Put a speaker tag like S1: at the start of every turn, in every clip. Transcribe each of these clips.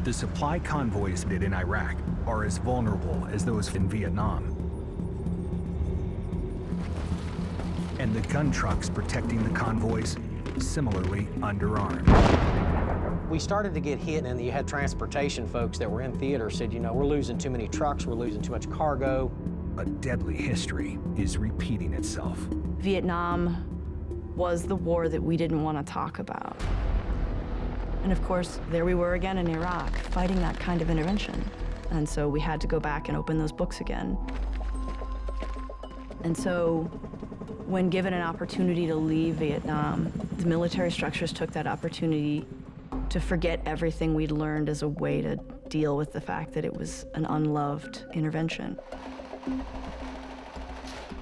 S1: The supply convoys in Iraq are as vulnerable as those in Vietnam. And the gun trucks protecting the convoys, similarly underarmed.
S2: We started to get hit, and you had transportation folks that were in theater said, you know, we're losing too many trucks, we're losing too much cargo.
S1: A deadly history is repeating itself.
S3: Vietnam was the war that we didn't want to talk about. And of course, there we were again in Iraq, fighting that kind of intervention. And so we had to go back and open those books again. And so when given an opportunity to leave Vietnam, the military structures took that opportunity to forget everything we'd learned as a way to deal with the fact that it was an unloved intervention.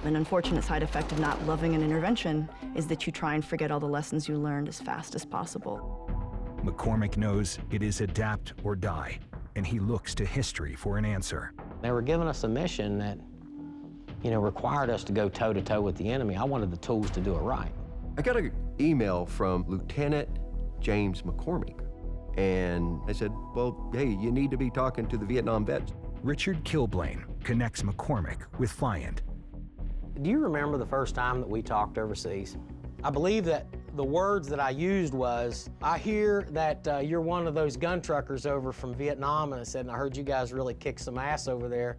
S3: An unfortunate side effect of not loving an intervention is that you try and forget all the lessons you learned as fast as possible.
S1: McCormick knows it is adapt or die, and he looks to history for an answer.
S2: They were giving us a mission that, you know, required us to go toe-to-toe with the enemy. I wanted the tools to do it right.
S4: I got an email from Lieutenant James McCormick, and I said, well, hey, you need to be talking to the Vietnam vets.
S1: Richard Kilblane connects McCormick with Flyant.
S2: Do you remember the first time that we talked overseas? I believe that the words that I used was, I hear that you're one of those gun truckers over from Vietnam, and I said, and I heard you guys really kick some ass over there,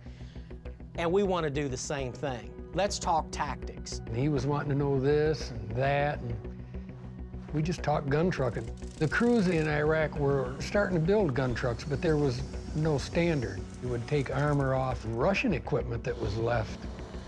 S2: and we want to do the same thing. Let's talk tactics.
S5: And he was wanting to know this and that, and we just talked gun trucking. The crews in Iraq were starting to build gun trucks, but there was no standard. You would take armor off Russian equipment that was left.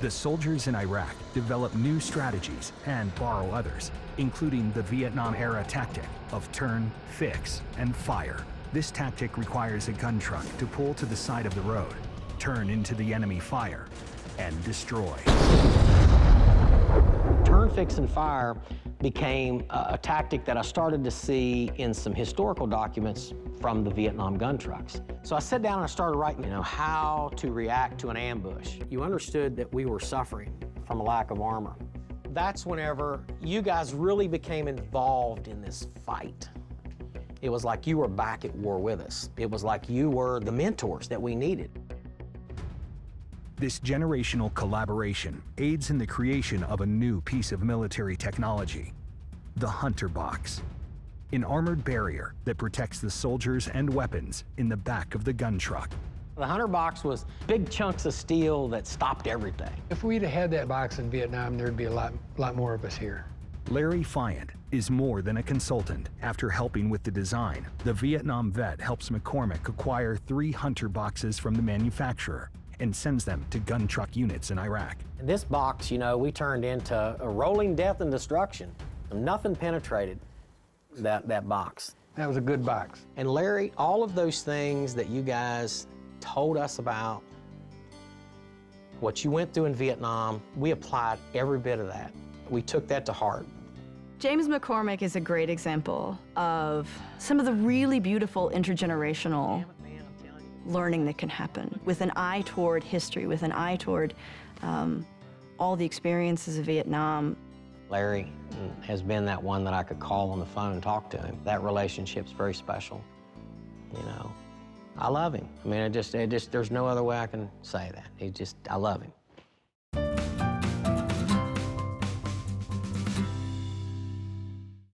S1: The soldiers in Iraq develop new strategies and borrow others, including the Vietnam-era tactic of turn, fix, and fire. This tactic requires a gun truck to pull to the side of the road, turn into the enemy fire, and destroy.
S2: Turn, fix, and fire became a tactic that I started to see in some historical documents from the Vietnam gun trucks. So I sat down and I started writing, you know, how to react to an ambush. You understood that we were suffering from a lack of armor. That's whenever you guys really became involved in this fight. It was like you were back at war with us. It was like you were the mentors that we needed.
S1: This generational collaboration aids in the creation of a new piece of military technology, the Hunter Box, an armored barrier that protects the soldiers and weapons in the back of the gun truck.
S2: The Hunter Box was big chunks of steel that stopped everything.
S5: If we'd have had that box in Vietnam, there'd be a lot more of us here.
S1: Larry Flyant is more than a consultant. After helping with the design, the Vietnam vet helps McCormick acquire 3 Hunter boxes from the manufacturer and sends them to gun truck units in Iraq.
S2: This box, you know, we turned into a rolling death and destruction. Nothing penetrated that box.
S5: That was a good box.
S2: And Larry, all of those things that you guys told us about, what you went through in Vietnam, we applied every bit of that. We took that to heart.
S3: James McCormick is a great example of some of the really beautiful intergenerational learning that can happen with an eye toward history, with an eye toward all the experiences of Vietnam.
S2: Larry has been that one that I could call on the phone and talk to him. That relationship's very special, you know. I love him. I mean, there's no other way I can say that. I love him.